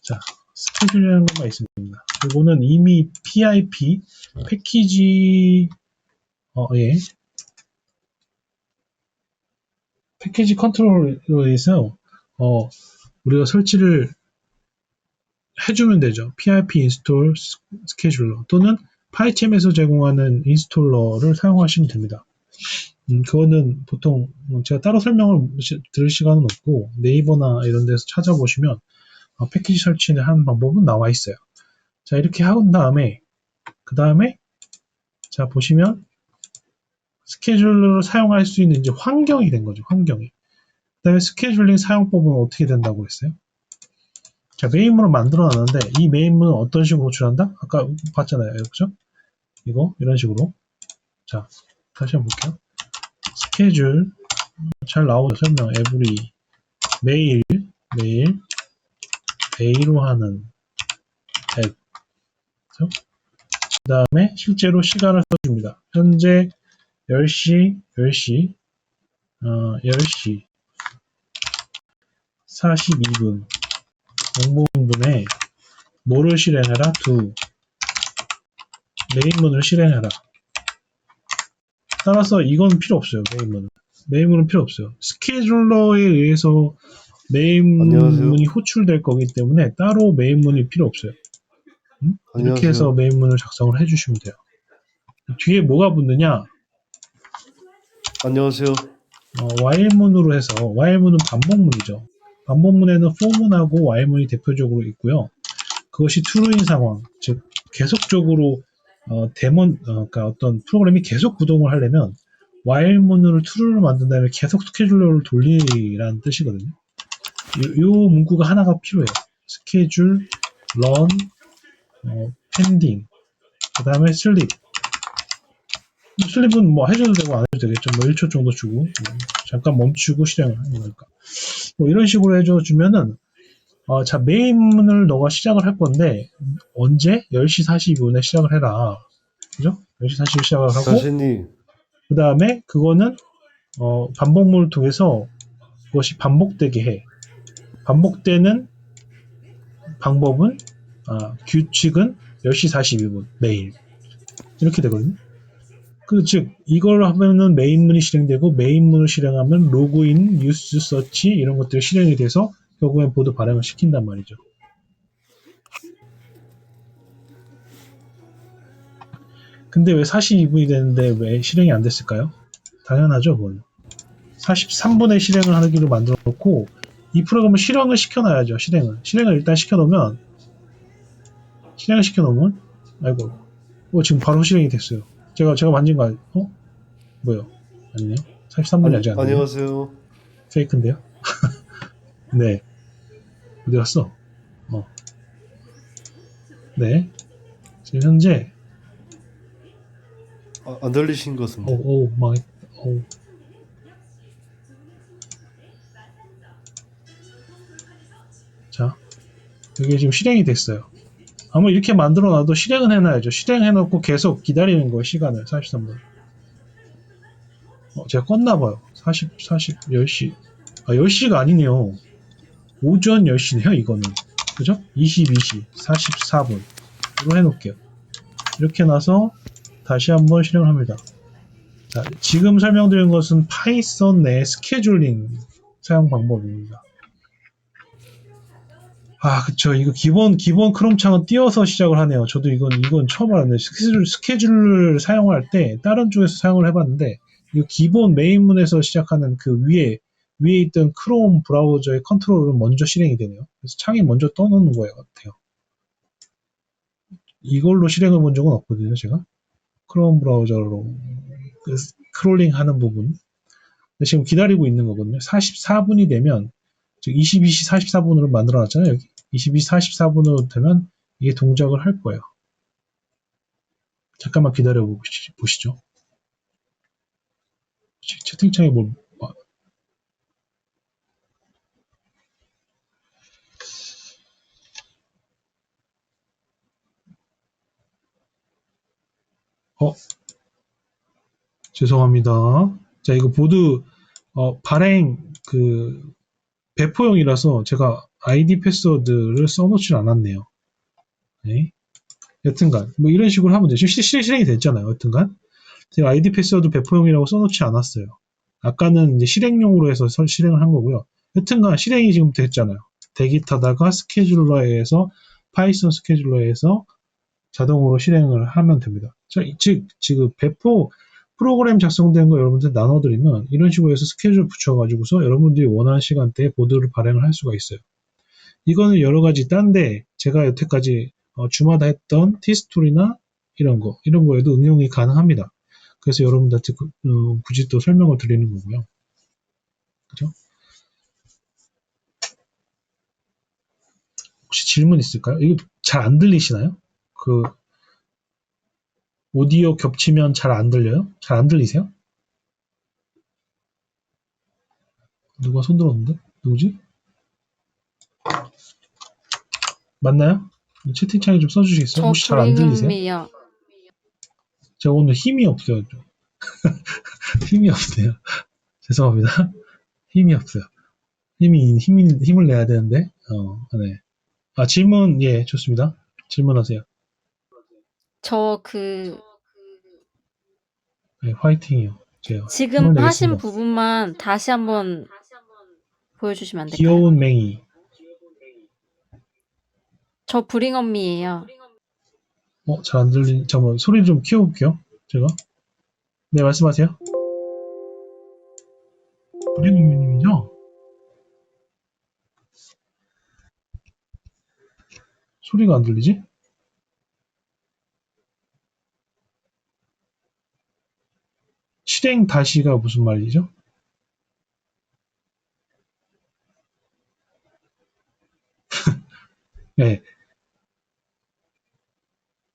Speaker 1: 자, 스케줄이라는 것만 있으면 됩니다. 이거는 이미 PIP 패키지 예. 패키지 컨트롤러에서 우리가 설치를 해주면 되죠. PIP 인스톨 스케줄러 또는 파이챔에서 제공하는 인스톨러를 사용하시면 됩니다. 그거는 보통 제가 따로 설명을 들을 시간은 없고 네이버나 이런 데서 찾아보시면 패키지 설치를 하는 방법은 나와 있어요. 자, 이렇게 한 다음에 그 다음에 자 보시면 스케줄러를 사용할 수 있는 이제 환경이 된 거죠. 환경이. 그 다음에 스케줄링 사용법은 어떻게 된다고 했어요? 자, 메인문을 만들어 놨는데 이 메인문은 어떤 식으로 호출한다? 아까 봤잖아요. 그죠? 이거 이런 식으로. 자, 다시 한번 볼게요. 스케줄 잘 나오죠. 설명 every 매일 day로 하는 앱. 그 다음에 실제로 시간을 써줍니다. 현재 10시 42분 00분에 뭐를 실행해라? do. 메인문을 실행해라. 따라서 이건 필요 없어요. 메인문은. 메인문은 필요 없어요. 스케줄러에 의해서
Speaker 3: 안녕하세요.
Speaker 1: 메인문이 호출될 거기 때문에 따로 메인문이 필요 없어요. 이렇게 해서
Speaker 3: 안녕하세요.
Speaker 1: 메인문을 작성을 해주시면 돼요. 뒤에 뭐가 붙느냐?
Speaker 3: 안녕하세요.
Speaker 1: while문으로 해서 while문은 반복문이죠. 반복문에는 for문하고 while문이 대표적으로 있고요. 그것이 true인 상황, 즉 계속적으로 그러니까 어떤 프로그램이 계속 구동을 하려면 while문을 true를 만든 다음에 계속 스케줄러를 돌리라는 뜻이거든요. 요 문구가 하나가 필요해요. schedule, run, pending, 그 다음에 sleep. 슬립은 뭐 해줘도 되고 안 해도 되겠죠. 뭐 1초 정도 주고 잠깐 멈추고 실행을 하는 거니까. 뭐 이런 식으로 해줘주면은 자 메인문을 너가 시작을 할 건데 언제? 10시 42분에 시작을 해라. 그죠? 10시 42분 시작을 하고
Speaker 3: 선생님,
Speaker 1: 그 다음에 그거는 반복문을 통해서 그것이 반복되게 해. 반복되는 방법은 규칙은 10시 42분 매일 이렇게 되거든요. 즉 이걸 하면은 메인문이 실행되고 메인문을 실행하면 로그인, 뉴스, 서치 이런 것들이 실행이 돼서 결국엔 보드 발행을 시킨단 말이죠. 근데 왜 42분이 되는데 왜 실행이 안 됐을까요? 당연하죠, 그건. 43분에 실행을 하기로 만들어 놓고 이 프로그램을 실행을 시켜놔야죠. 실행을 일단 시켜놓으면 아이고 지금 바로 실행이 됐어요. 제가 만진 거 뭐요? 아니네요. 43분이 아직 안 됐네요.
Speaker 3: 안녕하세요.
Speaker 1: 페이크인데요. 네. 어디 갔어? 네. 지금 현재
Speaker 3: 안 들리신 것은?
Speaker 1: 망했. 자, 이게 지금 실행이 됐어요. 아마 이렇게 만들어놔도 실행은 해놔야죠. 실행해놓고 계속 기다리는 거예요. 시간을 43분. 제가 껐나봐요. 10시. 10시가 아니네요. 오전 10시네요, 이거는. 그죠? 22시 44분으로 해놓을게요. 이렇게 나서 다시 한번 실행을 합니다. 자, 지금 설명드린 것은 파이썬 내 스케줄링 사용 방법입니다. 그쵸. 이거 기본 크롬 창은 띄워서 시작을 하네요. 저도 이건 처음 알았는데, 스케줄을 사용할 때, 다른 쪽에서 사용을 해봤는데, 이 기본 메인문에서 시작하는 그 위에 있던 크롬 브라우저의 컨트롤은 먼저 실행이 되네요. 그래서 창이 먼저 떠놓는 거예요, 같아요. 이걸로 실행을 본 적은 없거든요, 제가. 크롬 브라우저로 스크롤링 하는 부분. 지금 기다리고 있는 거거든요. 44분이 되면, 즉 22시 44분으로 만들어 놨잖아요, 여기. 22시 44분으로 되면 이게 동작을 할 거예요. 잠깐만 기다려 보시죠. 채팅창에 죄송합니다. 자, 이거 보드 발행 배포용이라서 제가 아이디 패스워드를 써놓질 않았네요. 네. 여튼간 뭐 이런 식으로 하면 돼요. 지금 실행이 됐잖아요. 여튼간 제가 아이디 패스워드 배포용이라고 써놓지 않았어요. 아까는 이제 실행용으로 해서 실행을 한 거고요. 여튼간 실행이 지금 됐잖아요. 대기 타다가 스케줄러에서 파이썬 스케줄러에서 자동으로 실행을 하면 됩니다. 자, 즉 지금 배포 프로그램 작성된 거 여러분들 나눠드리면 이런 식으로 해서 스케줄 붙여가지고서 여러분들이 원하는 시간대에 보드를 발행을 할 수가 있어요. 이거는 여러 가지 딴데 제가 여태까지 주마다 했던 티스토리나 이런 거에도 응용이 가능합니다. 그래서 여러분들한테 굳이 또 설명을 드리는 거고요. 그죠? 혹시 질문 있을까요? 이게 잘 안 들리시나요? 오디오 겹치면 잘 안 들려요? 잘 안 들리세요? 누가 손 들었는데? 누구지? 맞나요? 채팅창에 좀 써주시겠어요? 혹시 잘 안 들리세요?
Speaker 4: 불임이요.
Speaker 1: 제가 오늘 힘이 없어요. 힘이 없네요. 죄송합니다. 힘이 없어요. 힘을 내야 되는데, 네. 질문, 예, 좋습니다. 질문하세요. 네, 화이팅이요. 제가
Speaker 4: 지금
Speaker 1: 힘을
Speaker 4: 하신
Speaker 1: 내겠습니다.
Speaker 4: 부분만 다시 한번 보여주시면 안 될까요?
Speaker 1: 귀여운 맹이.
Speaker 4: 저 브링엄미예요.
Speaker 1: 잘 안 잠깐만, 소리 좀 키워볼게요. 제가. 네, 말씀하세요. 브리님이죠? 소리가 안 들리지? 실행 다시가 무슨 말이죠? 네.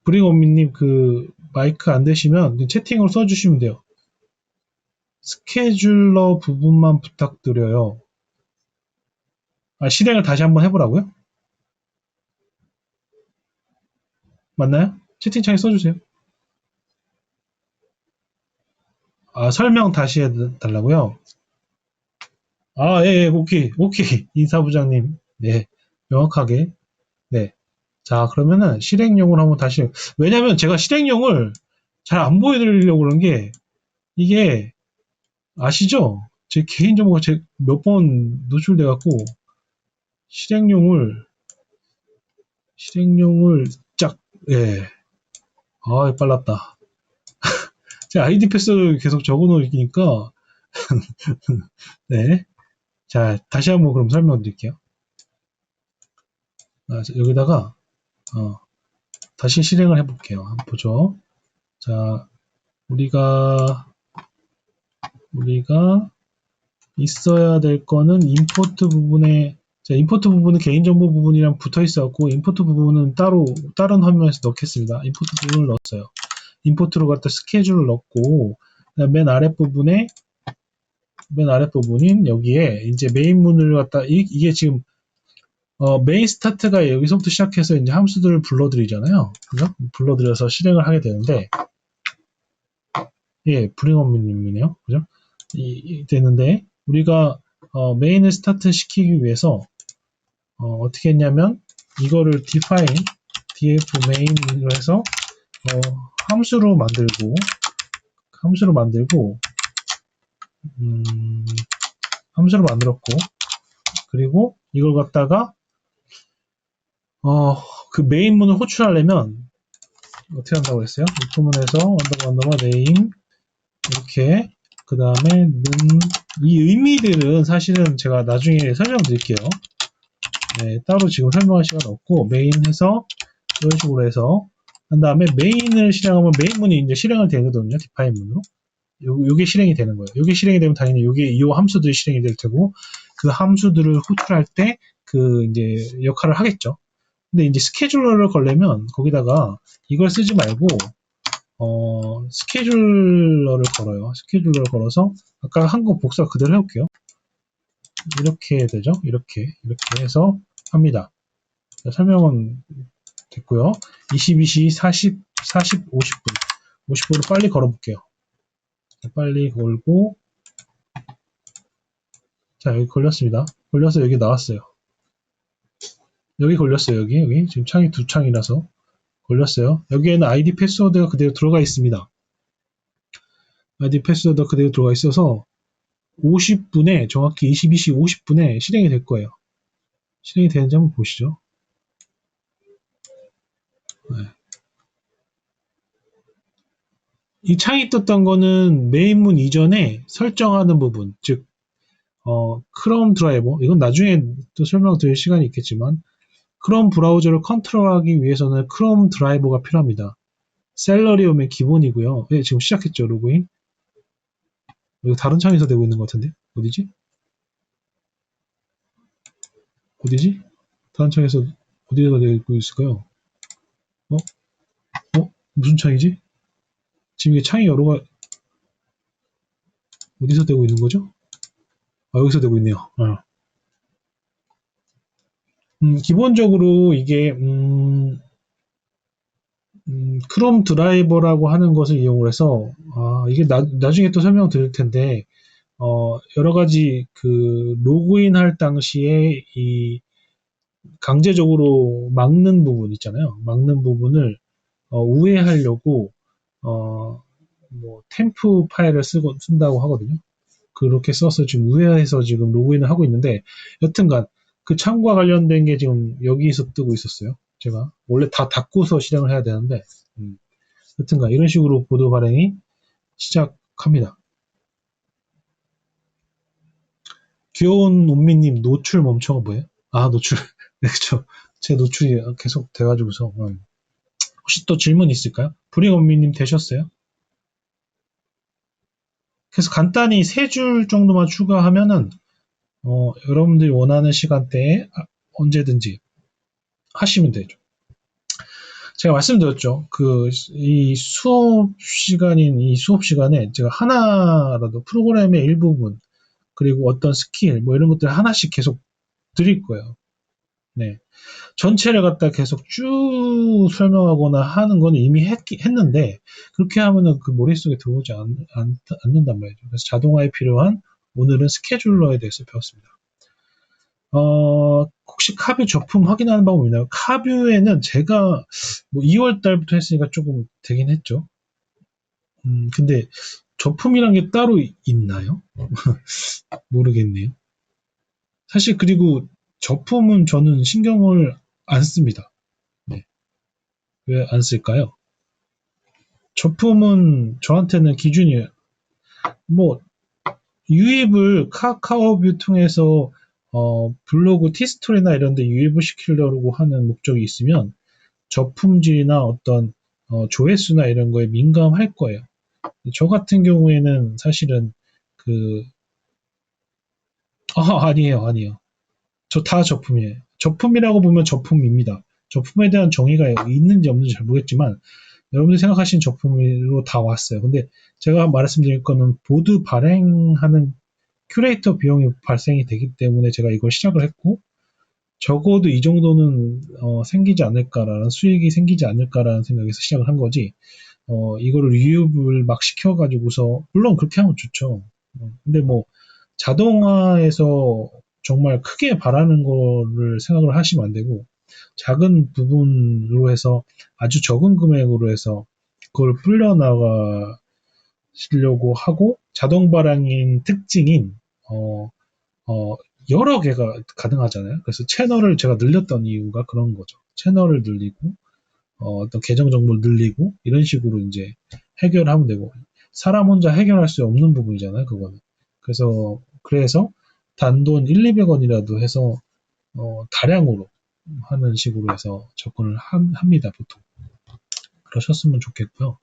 Speaker 1: 브링엄미님 그 마이크 안 되시면 채팅으로 써주시면 돼요. 스케줄러 부분만 부탁드려요. 실행을 다시 한번 해보라고요? 맞나요? 채팅창에 써주세요. 설명 다시 해달라고요? 예, 오케이. 인사부장님. 네, 명확하게. 네. 자, 그러면은 실행용을 한번 다시, 왜냐면 제가 실행용을 잘 안 보여드리려고 그런 게, 이게, 아시죠? 제 개인정보가 몇 번 노출돼갖고, 실행용을, 짝, 예. 빨랐다. 제 아이디 패스를 계속 적어 놓으니까, 네. 자, 다시 한번 그럼 설명드릴게요. 여기다가, 다시 실행을 해볼게요. 한번 보죠. 자, 우리가 있어야 될 거는 임포트 부분에, 자, 임포트 부분은 개인정보 부분이랑 붙어 있었고, 임포트 부분은 따로, 다른 화면에서 넣겠습니다. 임포트 부분을 넣었어요. 임포트로 갖다 스케줄을 넣고, 맨 아랫부분인 여기에 이제 메인문을 갖다, 이게 지금, 메인 스타트가 여기서부터 시작해서 이제 함수들을 불러들이잖아요. 그죠? 불러들여서 실행을 하게 되는데, 예, 브링엄님이네요. 그죠? 되는데, 우리가, 메인을 스타트 시키기 위해서, 어떻게 했냐면, 이거를 define, df main으로 해서, 함수로 만들고, 함수로 만들었고, 그리고 이걸 갖다가, 그 메인문을 호출하려면, 어떻게 한다고 했어요? 이 부분에서 언더바 네임, 이렇게, 그 다음에 이 의미들은 사실은 제가 나중에 설명드릴게요. 네, 따로 지금 설명할 시간 없고 메인 해서 이런 식으로 해서 한 다음에 메인을 실행하면 메인문이 이제 실행을 되거든요. 디파인 문으로. 요게 실행이 되는 거예요. 요게 실행이 되면 당연히 이 함수들이 실행이 될 테고 그 함수들을 호출할 때 그 이제 역할을 하겠죠. 근데 이제 스케줄러를 걸려면 거기다가 이걸 쓰지 말고 스케줄러를 걸어요. 스케줄러를 걸어서 아까 한 거 복사 그대로 해볼게요. 이렇게 되죠. 이렇게 해서 합니다. 자, 설명은 됐고요. 22시 40, 50분. 50분을 빨리 걸어볼게요. 빨리 걸고, 자, 여기 걸렸습니다. 걸려서 여기 나왔어요. 여기 걸렸어요. 여기. 지금 창이 두 창이라서 걸렸어요. 여기에는 아이디 패스워드가 그대로 들어가 있습니다. 아이디 패스워드가 그대로 들어가 있어서 50분에, 정확히 22시 50분에 실행이 될 거예요. 실행이 되는지 한번 보시죠. 네. 이 창이 떴던 거는 메인문 이전에 설정하는 부분, 즉, 크롬 드라이버, 이건 나중에 또 설명드릴 시간이 있겠지만, 크롬 브라우저를 컨트롤하기 위해서는 크롬 드라이버가 필요합니다. 셀러리움의 기본이고요. 네, 지금 시작했죠, 로그인. 이거 다른 창에서 되고 있는 것 같은데? 어디지? 다른 창에서 어디에다 되고 있을까요? 무슨 창이지? 지금 이게 창이 여러 가 어디서 되고 있는 거죠? 여기서 되고 있네요. 기본적으로 이게 크롬 드라이버라고 하는 것을 이용을 해서 이게 나중에 또 설명드릴 텐데 여러 가지 그 로그인 할 당시에 이 강제적으로 막는 부분 있잖아요. 막는 부분을 우회하려고 뭐 템프 파일을 쓴다고 하거든요. 그렇게 써서 지금 우회해서 지금 로그인을 하고 있는데, 여튼간 그 창과 관련된 게 지금 여기서 뜨고 있었어요. 제가 원래 다 닫고서 실행을 해야 되는데, 여튼간 이런 식으로 보드 발행이 시작합니다. 귀여운 온미님, 노출 멈춰가 뭐예요? 아, 노출. 네, 그쵸. 제 노출이 계속 돼가지고서. 혹시 또 질문 있을까요? 불이 온미님 되셨어요? 그래서 간단히 3줄 정도만 추가하면은, 여러분들이 원하는 시간대에 언제든지 하시면 되죠. 제가 말씀드렸죠. 이 수업 시간에 제가 하나라도 프로그램의 일부분, 그리고 어떤 스킬, 뭐 이런 것들 하나씩 계속 드릴 거예요. 네. 전체를 갖다 계속 쭉 설명하거나 하는 건 이미 했는데, 그렇게 하면은 그 머릿속에 들어오지 않는단 말이죠. 그래서 자동화에 필요한 오늘은 스케줄러에 대해서 배웠습니다. 혹시 카뷰 적품 확인하는 방법이 있나요? 카뷰에는 제가 뭐 2월 달부터 했으니까 조금 되긴 했죠. 근데 적품이란 게 따로 있나요? 모르겠네요. 사실 그리고 적품은 저는 신경을 안 씁니다. 네. 왜 안 쓸까요? 적품은 저한테는 기준이 뭐 유입을 카카오뷰 통해서 블로그 티스토리나 이런 데 유입을 시키려고 하는 목적이 있으면 저품질이나 어떤 조회수나 이런 거에 민감할 거예요. 저 같은 경우에는 사실은 아니에요. 저 다 저품이에요. 저품이라고 보면 저품입니다. 저품에 대한 정의가 있는지 없는지 잘 모르겠지만 여러분들이 생각하시는 저품으로 다 왔어요. 근데 제가 말씀드릴 거는 보드 발행하는 큐레이터 비용이 발생이 되기 때문에 제가 이걸 시작을 했고, 적어도 이 정도는 생기지 않을까라는, 수익이 생기지 않을까라는 생각에서 시작을 한 거지. 이거를 리뷰를 막 시켜가지고서, 물론 그렇게 하면 좋죠. 근데 뭐 자동화에서 정말 크게 바라는 거를 생각을 하시면 안 되고, 작은 부분으로 해서 아주 적은 금액으로 해서 그걸 불려나가시려고 하고, 자동 발행인 특징인 어, 어, 여러 개가 가능하잖아요. 그래서 채널을 제가 늘렸던 이유가 그런 거죠. 채널을 늘리고, 어떤 계정 정보를 늘리고, 이런 식으로 이제 해결하면 되고, 사람 혼자 해결할 수 없는 부분이잖아요, 그거는. 그래서 단돈 1, 200원이라도 해서, 다량으로 하는 식으로 해서 접근을 합니다, 보통. 그러셨으면 좋겠고요.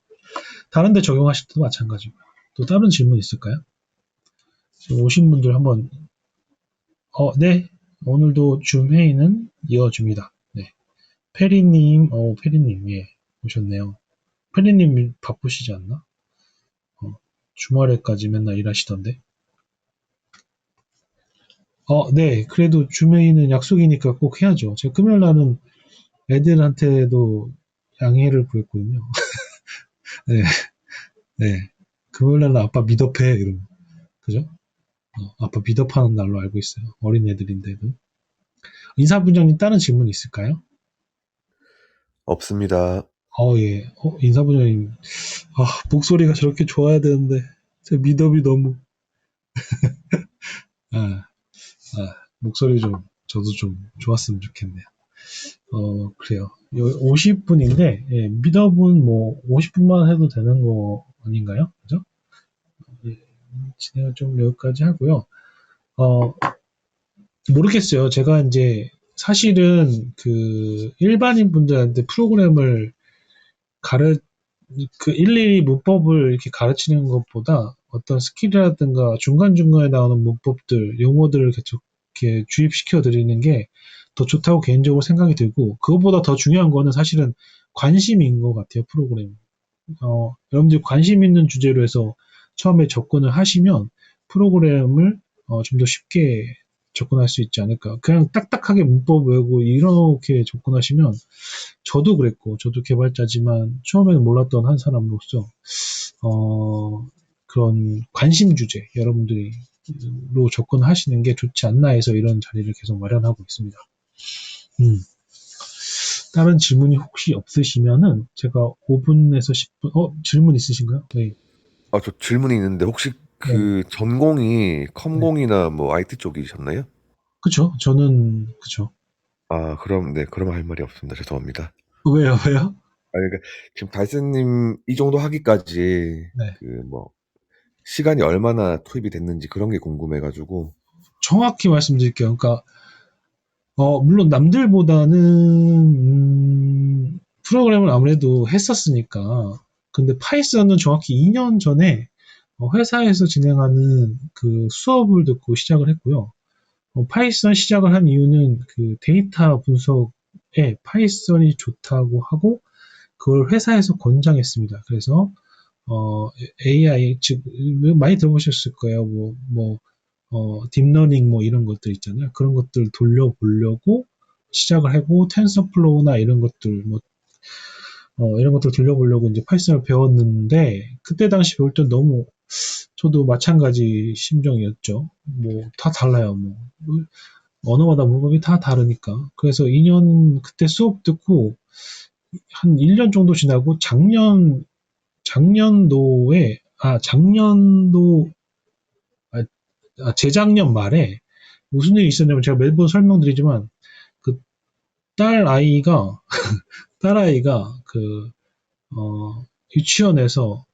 Speaker 1: 다른 데 적용하실 때도 마찬가지고요. 또 다른 질문 있을까요? 지금 오신 분들 한번 네. 오늘도 줌 회의는 이어집니다. 네. 페리님, 예, 오셨네요. 페리님 바쁘시지 않나? 주말에까지 맨날 일하시던데. 네. 그래도 줌 회의는 약속이니까 꼭 해야죠. 제가 금요일 날은 애들한테도 양해를 구했거든요. 네, 네. 금요일 날은 아빠 미더해, 이러면. 그죠? 아빠 미더하는 날로 알고 있어요. 어린 애들인데도. 인사부장님 다른 질문 있을까요?
Speaker 3: 없습니다.
Speaker 1: 예. 인사부장님, 목소리가 저렇게 좋아야 되는데, 제 미더비 너무, 아, 목소리 저도 좀 좋았으면 좋겠네요. 그래요. 50분인데, 예, 미더분 뭐, 50분만 해도 되는 거 아닌가요? 그죠? 예, 진행을 좀 여기까지 하고요. 모르겠어요. 제가 이제, 사실은 일반인 분들한테 프로그램을 가르 일일이 문법을 이렇게 가르치는 것보다 어떤 스킬이라든가 중간중간에 나오는 문법들, 용어들을 계속 이렇게 주입시켜 드리는 게 더 좋다고 개인적으로 생각이 들고, 그것보다 더 중요한 거는 사실은 관심인 것 같아요, 프로그램. 여러분들이 관심 있는 주제로 해서 처음에 접근을 하시면 프로그램을 좀 더 쉽게 접근할 수 있지 않을까. 그냥 딱딱하게 문법 외우고 이렇게 접근하시면, 저도 개발자지만 처음에는 몰랐던 한 사람으로서 그런 관심 주제 여러분들이 로 접근하시는 게 좋지 않나 해서 이런 자리를 계속 마련하고 있습니다. 음. 다른 질문이 혹시 없으시면은 제가 5분에서 10분, 질문 있으신가요? 네.
Speaker 5: 저 질문이 있는데 혹시
Speaker 1: 네.
Speaker 5: 그 전공이
Speaker 1: 네.
Speaker 5: 컴공이나 뭐 IT 쪽이셨나요?
Speaker 1: 그쵸. 저는, 그쵸.
Speaker 5: 그럼 네, 그럼 할 말이 없습니다. 죄송합니다.
Speaker 1: 왜요? 왜요?
Speaker 5: 그러니까 지금 달쌤님 이 정도 하기까지
Speaker 1: 네.
Speaker 5: 그 뭐 시간이 얼마나 투입이 됐는지 그런 게 궁금해가지고.
Speaker 1: 정확히 말씀드릴게요. 그러니까, 물론 남들보다는, 프로그램을 아무래도 했었으니까. 근데 파이썬은 정확히 2년 전에 회사에서 진행하는 그 수업을 듣고 시작을 했고요. 파이썬 시작을 한 이유는 그 데이터 분석에 파이썬이 좋다고 하고 그걸 회사에서 권장했습니다. 그래서 AI 즉 많이 들어보셨을 거예요. 딥러닝 뭐 이런 것들 있잖아요. 그런 것들 돌려보려고 시작을 하고 텐서플로우나 이런 것들 이런 것들 돌려보려고 이제 파이썬을 배웠는데 그때 당시 배울 때 너무 저도 마찬가지 심정이었죠. 뭐 다 달라요. 뭐 언어마다 문법이 다 다르니까. 그래서 2년 그때 수업 듣고 한 1년 정도 지나고 작년도에 작년도 아, 재작년 말에 무슨 일이 있었냐면 제가 매번 설명드리지만 그 딸 아이가 그 유치원에서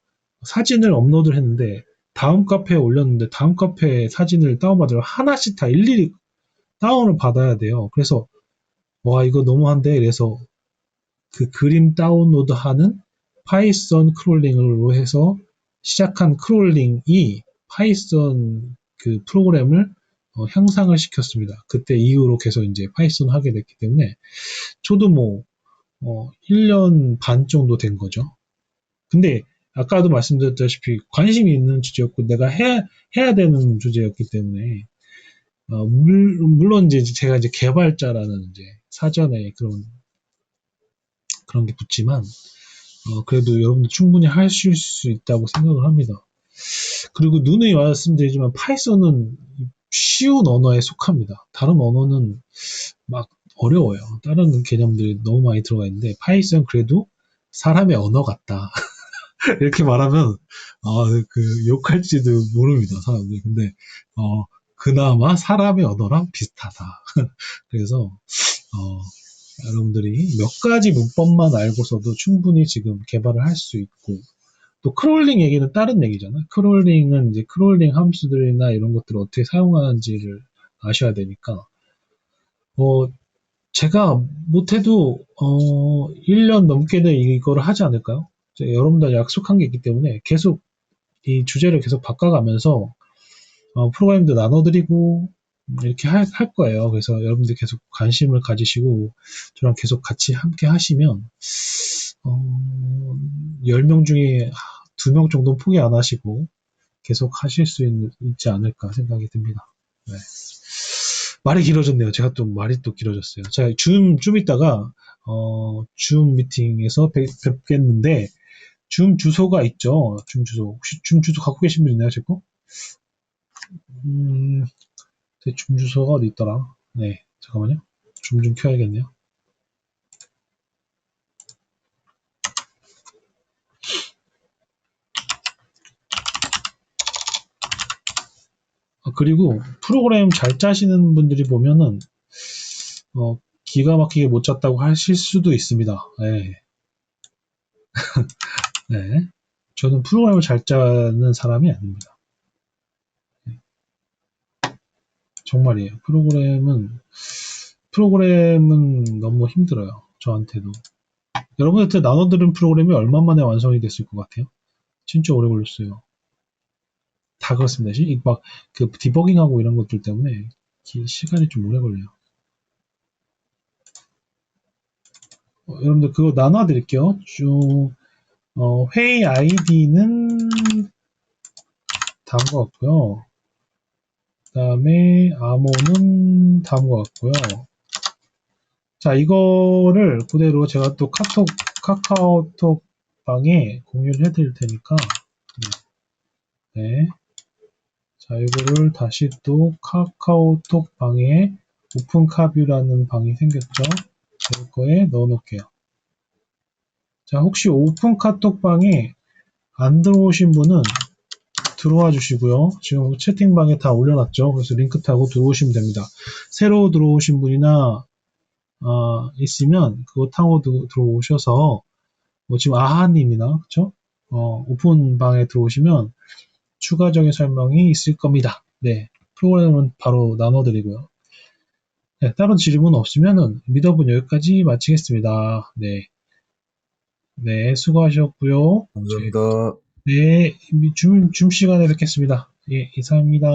Speaker 1: 사진을 업로드를 했는데 다음 카페에 올렸는데 다음 카페 사진을 다운받으면 하나씩 다 일일이 다운을 받아야 돼요. 그래서 와 이거 너무한데 그래서 그 그림 다운로드하는 파이썬 크롤링으로 해서 시작한 크롤링이 파이썬 그 프로그램을 향상을 시켰습니다. 그때 이후로 계속 이제 파이썬 하게 됐기 때문에 저도 뭐 1년 반 정도 된 거죠. 근데 아까도 말씀드렸다시피 관심이 있는 주제였고 내가 해야 되는 주제였기 때문에 물론 이제 제가 이제 개발자라는 이제 사전에 그런 게 붙지만 그래도 여러분들 충분히 하실 수 있다고 생각을 합니다. 그리고 누누이 말씀드리지만 파이썬은 쉬운 언어에 속합니다. 다른 언어는 막 어려워요. 다른 개념들이 너무 많이 들어가 있는데 파이썬 그래도 사람의 언어 같다. 이렇게 말하면 그 욕할지도 모릅니다. 사람들이. 근데 그나마 사람의 언어랑 비슷하다. 그래서 여러분들이 몇 가지 문법만 알고서도 충분히 지금 개발을 할 수 있고 또 크롤링 얘기는 다른 얘기잖아요. 크롤링은 이제 크롤링 함수들이나 이런 것들을 어떻게 사용하는지를 아셔야 되니까 제가 못해도 1년 넘게는 이거를 하지 않을까요? 여러분들 약속한 게 있기 때문에 계속 이 주제를 계속 바꿔가면서 프로그램도 나눠드리고 이렇게 할 거예요. 그래서 여러분들 계속 관심을 가지시고 저랑 계속 같이 함께 하시면 10명 중에 2명 정도 포기 안 하시고 계속 하실 수 있지 않을까 생각이 듭니다. 네. 말이 길어졌네요. 제가 또 말이 또 길어졌어요. 자, 좀 이따가 줌 미팅에서 뵙겠는데 줌 주소가 있죠. 줌 주소. 혹시 줌 주소 갖고 계신 분 있나요, 제 거? 제 줌 주소가 어디 있더라? 네, 잠깐만요. 줌 좀 켜야겠네요. 그리고 프로그램 잘 짜시는 분들이 보면은 기가 막히게 못 짰다고 하실 수도 있습니다. 네. 네. 저는 프로그램을 잘 짜는 사람이 아닙니다. 정말이에요. 프로그램은 너무 힘들어요. 저한테도. 여러분한테 나눠드린 프로그램이 얼마 만에 완성이 됐을 것 같아요? 진짜 오래 걸렸어요. 다 그렇습니다. 그 디버깅하고 이런 것들 때문에 시간이 좀 오래 걸려요. 여러분들 그거 나눠드릴게요. 회의 아이디는 다음 것 같고요. 그 다음에 암호는 다음 것 같고요. 자, 이거를 그대로 제가 또 카카오톡 방에 공유를 해드릴 테니까, 네. 자, 이거를 다시 또 카카오톡 방에 오픈 카뷰라는 방이 생겼죠. 이거에 넣어 놓을게요. 자, 혹시 오픈 카톡방에 안 들어오신 분은 들어와 주시고요. 지금 채팅방에 다 올려놨죠. 그래서 링크 타고 들어오시면 됩니다. 새로 들어오신 분이나 있으면 그거 타고 들어오셔서 뭐 지금 아하님이나 그쵸? 오픈방에 들어오시면 추가적인 설명이 있을 겁니다. 네, 프로그램은 바로 나눠드리고요. 네, 다른 질문 없으면은 미더분 여기까지 마치겠습니다. 네, 네, 수고하셨고요.
Speaker 6: 감사합니다.
Speaker 1: 네, 줌 시간에 뵙겠습니다. 예, 이상입니다.